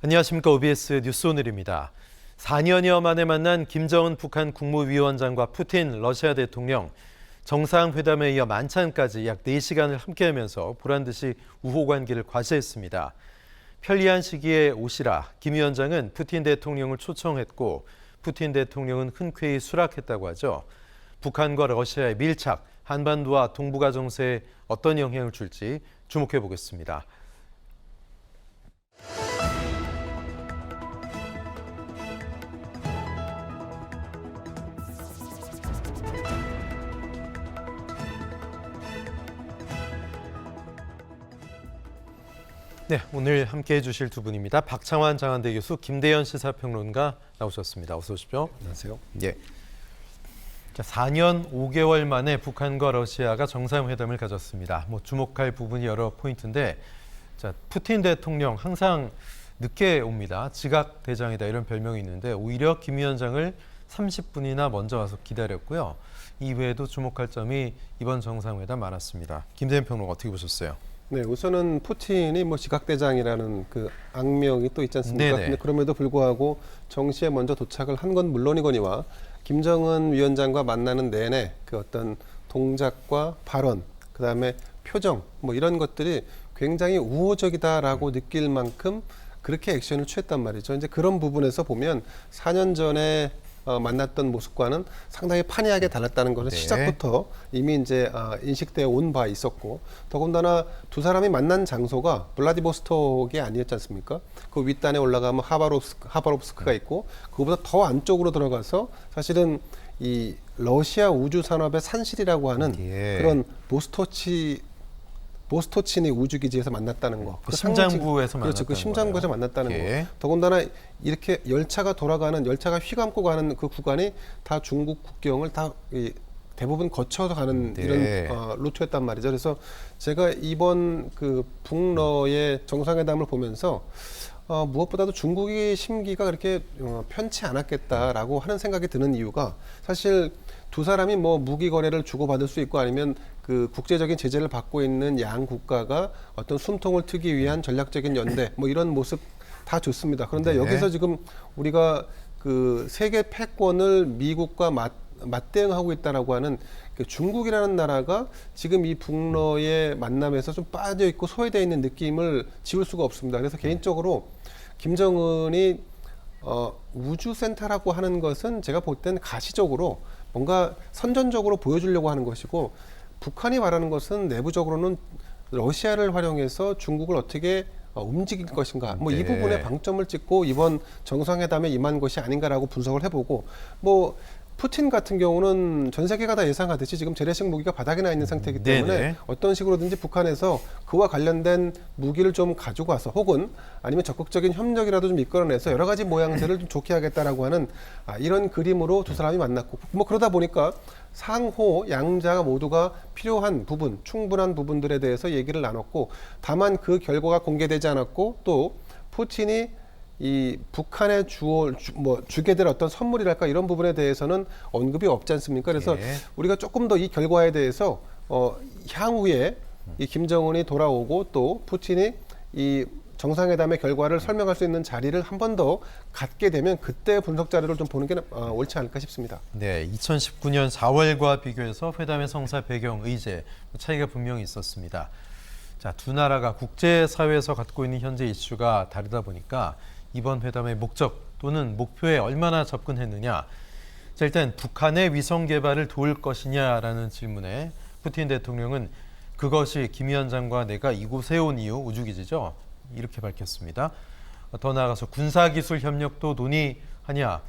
안녕하십니까. OBS 뉴스 오늘입니다. 4년여 만에 만난 김정은 북한 국무위원장과 푸틴 러시아 대통령 정상회담에 이어 만찬까지 약 4시간을 함께하면서 보란듯이 우호 관계를 과시했습니다. 편리한 시기에 오시라 김 위원장은 푸틴 대통령을 초청했고 푸틴 대통령은 흔쾌히 수락했다고 하죠. 북한과 러시아의 밀착, 한반도와 동북아 정세에 어떤 영향을 줄지 주목해 보겠습니다. 네, 오늘 함께해 주실 두 분입니다. 박창환 장한대 교수, 김대현 시사평론가 나오셨습니다. 어서 오십시오. 안녕하세요. 예. 자, 4년 5개월 만에 북한과 러시아가 정상회담을 가졌습니다. 주목할 부분이 여러 포인트인데, 자, 푸틴 대통령 항상 늦게 옵니다. 지각 대장이다 이런 별명이 있는데 오히려 김 위원장을 30분이나 먼저 와서 기다렸고요. 이외에도 주목할 점이 이번 정상회담 많았습니다. 김대현 평론가 어떻게 보셨어요? 네, 우선은 푸틴이 지각대장이라는 그 악명이 또 있지 않습니까? 네네. 근데 그럼에도 불구하고 정시에 먼저 도착을 한 건 물론이거니와 김정은 위원장과 만나는 내내 그 어떤 동작과 발언, 그다음에 표정 이런 것들이 굉장히 우호적이다라고 느낄 만큼 그렇게 액션을 취했단 말이죠. 이제 그런 부분에서 보면 4년 전에 만났던 모습과는 상당히 판이하게 달랐다는 것은 네. 시작부터 이미 이제 인식되어 온 바 있었고, 더군다나 두 사람이 만난 장소가 블라디보스톡이 아니었지 않습니까? 그 윗단에 올라가면 하바롭스크가 있고, 그보다 더 안쪽으로 들어가서 사실은 이 러시아 우주 산업의 산실이라고 하는 그런 보스토치니 우주기지에서 만났다는 거. 그 심장부에서 만났다는 그렇죠. 그 심장부에서 거예요. 만났다는 예. 거. 더군다나 이렇게 열차가 휘감고 가는 그 구간이 다 중국 국경을 다 대부분 거쳐서 가는 네. 이런 루트였단 말이죠. 그래서 제가 이번 그 북러의 정상회담을 보면서 무엇보다도 중국의 심기가 그렇게 편치 않았겠다라고 하는 생각이 드는 이유가, 사실 두 사람이 무기 거래를 주고받을 수 있고 아니면 그 국제적인 제재를 받고 있는 양 국가가 어떤 숨통을 트기 위한 전략적인 연대 이런 모습 다 좋습니다. 그런데 네. 여기서 지금 우리가 그 세계 패권을 미국과 맞대응하고 있다라고 하는 그 중국이라는 나라가 지금 이 북러의 만남에서 좀 빠져 있고 소외되어 있는 느낌을 지울 수가 없습니다. 그래서 개인적으로 김정은이 우주센터라고 하는 것은 제가 볼 땐 가시적으로 뭔가 선전적으로 보여주려고 하는 것이고, 북한이 말하는 것은 내부적으로는 러시아를 활용해서 중국을 어떻게 움직일 것인가, 네. 이 부분에 방점을 찍고 이번 정상회담에 임한 것이 아닌가라고 분석을 해보고, 푸틴 같은 경우는 전 세계가 다 예상하듯이 지금 재래식 무기가 바닥에 나 있는 상태이기 때문에 네네. 어떤 식으로든지 북한에서 그와 관련된 무기를 좀 가지고 와서, 혹은 아니면 적극적인 협력이라도 좀 이끌어내서 여러 가지 모양새를 좀 좋게 하겠다라고 하는 이런 그림으로 두 사람이 만났고, 그러다 보니까 상호 양자 모두가 필요한 부분, 충분한 부분들에 대해서 얘기를 나눴고, 다만 그 결과가 공개되지 않았고, 또 푸틴이 이 북한에 주게 될 어떤 선물이랄까 이런 부분에 대해서는 언급이 없지 않습니까? 그래서 예. 우리가 조금 더 이 결과에 대해서 향후에 이 김정은이 돌아오고 또 푸틴이 이 정상회담의 결과를 설명할 수 있는 자리를 한 번 더 갖게 되면 그때 분석 자료를 좀 보는 게 옳지 않을까 싶습니다. 네, 2019년 4월과 비교해서 회담의 성사 배경, 의제 차이가 분명히 있었습니다. 자, 두 나라가 국제사회에서 갖고 있는 현재 이슈가 다르다 보니까 이번 회담의 목적 또는 목표에 얼마나 접근했느냐. 자, 일단 북한의 위성 개발을 도울 것이냐라는 질문에 푸틴 대통령은 그것이 김 위원장과 내가 이곳에 온 이유, 우주기지죠, 이렇게 밝혔습니다. 더 나아가서 군사기술 협력도 논의하냐.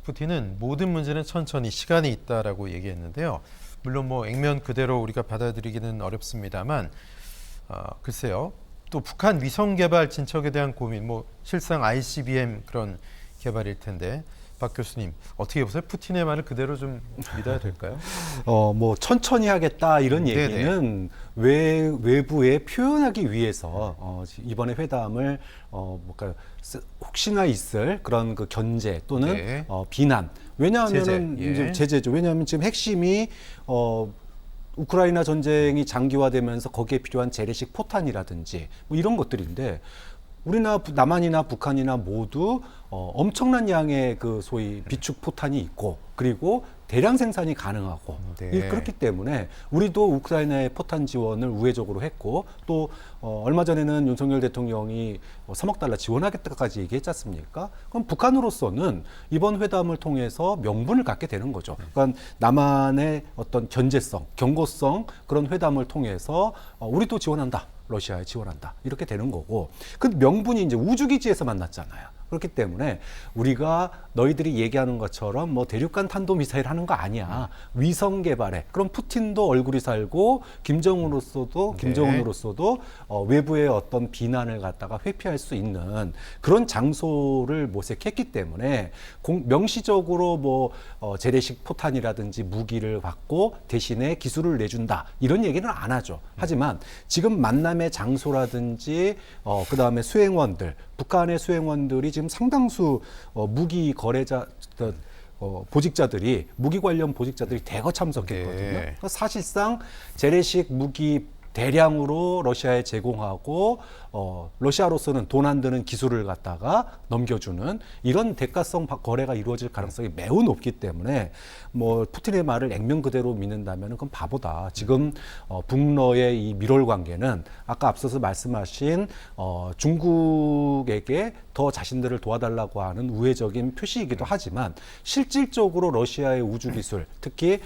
푸틴은 모든 문제는 천천히 시간이 있다라고 얘기했는데요. 물론 액면 그대로 우리가 받아들이기는 어렵습니다만 글쎄요. 또 북한 위성 개발 진척에 대한 고민, 실상 ICBM 그런 개발일 텐데 박 교수님 어떻게 보세요? 푸틴의 말을 그대로 좀 믿어야 될까요? 천천히 하겠다 이런 네네. 얘기는 외부에 표현하기 위해서 이번에 회담을 혹시나 있을 그런 그 견제 또는 네. 비난. 왜냐하면은 제재, 예. 이제 제재죠. 왜냐하면 지금 핵심이 우크라이나 전쟁이 장기화되면서 거기에 필요한 재래식 포탄이라든지 이런 것들인데 우리나 남한이나 북한이나 모두 엄청난 양의 그 소위 비축 포탄이 있고 그리고 대량 생산이 가능하고 네. 그렇기 때문에 우리도 우크라이나의 포탄 지원을 우회적으로 했고 또 얼마 전에는 윤석열 대통령이 3억 달러 지원하겠다까지 얘기했지 않습니까? 그럼 북한으로서는 이번 회담을 통해서 명분을 갖게 되는 거죠. 그러니까 남한의 어떤 견제성, 경고성 그런 회담을 통해서 우리도 지원한다. 러시아에 지원한다. 이렇게 되는 거고 그 명분이 이제 우주기지에서 만났잖아요. 그렇기 때문에 우리가 너희들이 얘기하는 것처럼 뭐 대륙간 탄도미사일 하는 거 아니야. 위성 개발에. 그럼 푸틴도 얼굴이 살고 김정은으로서도 외부의 어떤 비난을 갖다가 회피할 수 있는 그런 장소를 모색했기 때문에 명시적으로 뭐 재래식 포탄이라든지 무기를 받고 대신에 기술을 내준다. 이런 얘기는 안 하죠. 하지만 지금 만남의 장소라든지 그다음에 수행원들 북한의 수행원들이 지금 상당수 무기 거래자 보직자들이 무기 관련 보직자들이 대거 참석했거든요. 네. 그러니까 사실상 재래식 무기 대량으로 러시아에 제공하고 러시아로서는 돈 안 드는 기술을 갖다가 넘겨주는 이런 대가성 거래가 이루어질 가능성이 매우 높기 때문에 뭐 푸틴의 말을 액면 그대로 믿는다면 그건 바보다. 지금 북러의 이 밀월 관계는 아까 앞서서 말씀하신 중국에게 더 자신들을 도와달라고 하는 우회적인 표시이기도 하지만 실질적으로 러시아의 우주 기술, 특히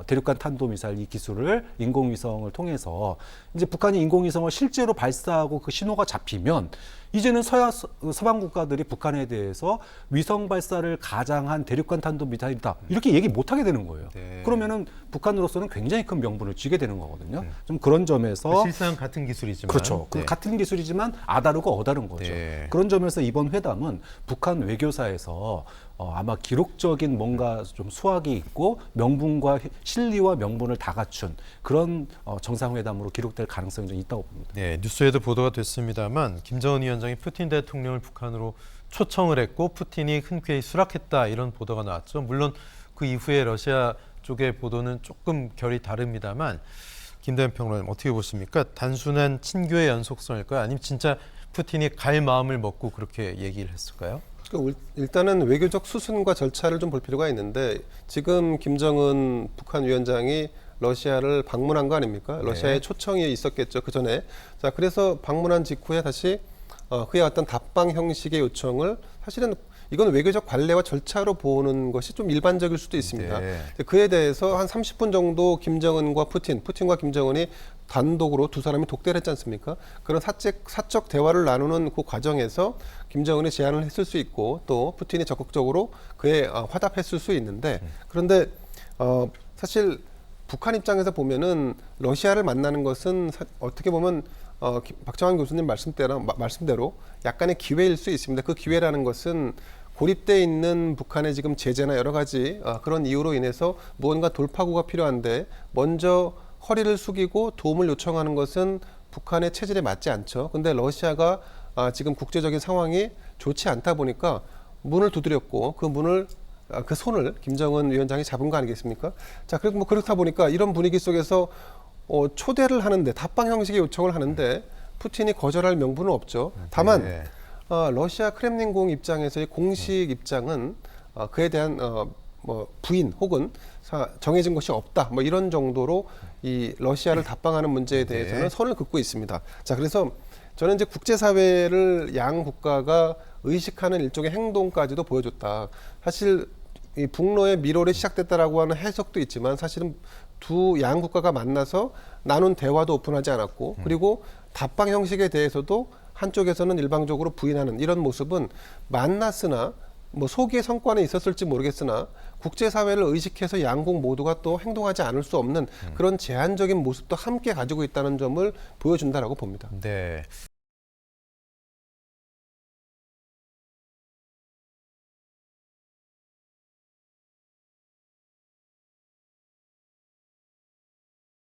대륙간 탄도미사일 이 기술을 인공위성을 통해서 이제 북한이 인공위성을 실제로 발사하고 그 신호가 잡히면 이제는 서방 국가들이 북한에 대해서 위성 발사를 가장한 대륙간 탄도미사일이다 이렇게 얘기 못 하게 되는 거예요. 네. 그러면은 북한으로서는 굉장히 큰 명분을 쥐게 되는 거거든요. 좀 그런 점에서 실상 같은 기술이지만 그렇죠. 네. 같은 기술이지만 아다르고 어다른 거죠. 네. 그런 점에서 이번 회담은 북한 외교사에서 아마 기록적인 뭔가 좀 수확이 있고 명분과 실리와 명분을 다 갖춘 그런 정상회담으로 기록될 가능성이 좀 있다고 봅니다. 네, 뉴스에도 보도가 됐습니다만 김정은 위원장이 푸틴 대통령을 북한으로 초청을 했고 푸틴이 흔쾌히 수락했다 이런 보도가 나왔죠. 물론 그 이후에 러시아 쪽의 보도는 조금 결이 다릅니다만 김대현 평론가님 어떻게 보십니까? 단순한 친교의 연속성일까요? 아니면 진짜 푸틴이 갈 마음을 먹고 그렇게 얘기를 했을까요? 일단은 외교적 수순과 절차를 좀 볼 필요가 있는데 지금 김정은 북한 위원장이 러시아를 방문한 거 아닙니까? 러시아에 초청이 있었겠죠, 그 전에. 자, 그래서 방문한 직후에 다시 그의 어떤 답방 형식의 요청을 사실은 이건 외교적 관례와 절차로 보는 것이 좀 일반적일 수도 있습니다. 네. 그에 대해서 한 30분 정도 김정은과 푸틴과 김정은이 단독으로 두 사람이 독대를 했지 않습니까? 그런 사적 대화를 나누는 그 과정에서 김정은이 제안을 했을 수 있고 또 푸틴이 적극적으로 그에 화답했을 수 있는데 그런데 사실 북한 입장에서 보면은 러시아를 만나는 것은 어떻게 보면 박정환 교수님 말씀대로 약간의 기회일 수 있습니다. 그 기회라는 것은 고립돼 있는 북한의 지금 제재나 여러 가지 그런 이유로 인해서 무언가 돌파구가 필요한데 먼저 허리를 숙이고 도움을 요청하는 것은 북한의 체질에 맞지 않죠. 근데 러시아가 지금 국제적인 상황이 좋지 않다 보니까 문을 두드렸고 그 손을 김정은 위원장이 잡은 거 아니겠습니까? 자, 그리고 뭐 그렇다 보니까 이런 분위기 속에서 초대를 하는데 답방 형식의 요청을 하는데 푸틴이 거절할 명분은 없죠. 다만 네. 러시아 크렘린궁 입장에서의 공식 입장은 그에 대한 뭐 부인 혹은 정해진 것이 없다. 뭐 이런 정도로 이 러시아를 답방하는 문제에 대해서는 선을 긋고 있습니다. 자, 그래서 저는 이제 국제사회를 양 국가가 의식하는 일종의 행동까지도 보여줬다. 사실 이 북러의 밀월이 시작됐다라고 하는 해석도 있지만 사실은 두 양 국가가 만나서 나눈 대화도 오픈하지 않았고 그리고 답방 형식에 대해서도 한쪽에서는 일방적으로 부인하는 이런 모습은 만났으나 뭐 소기의 성과는 있었을지 모르겠으나 국제사회를 의식해서 양국 모두가 또 행동하지 않을 수 없는 그런 제한적인 모습도 함께 가지고 있다는 점을 보여준다라고 봅니다. 네.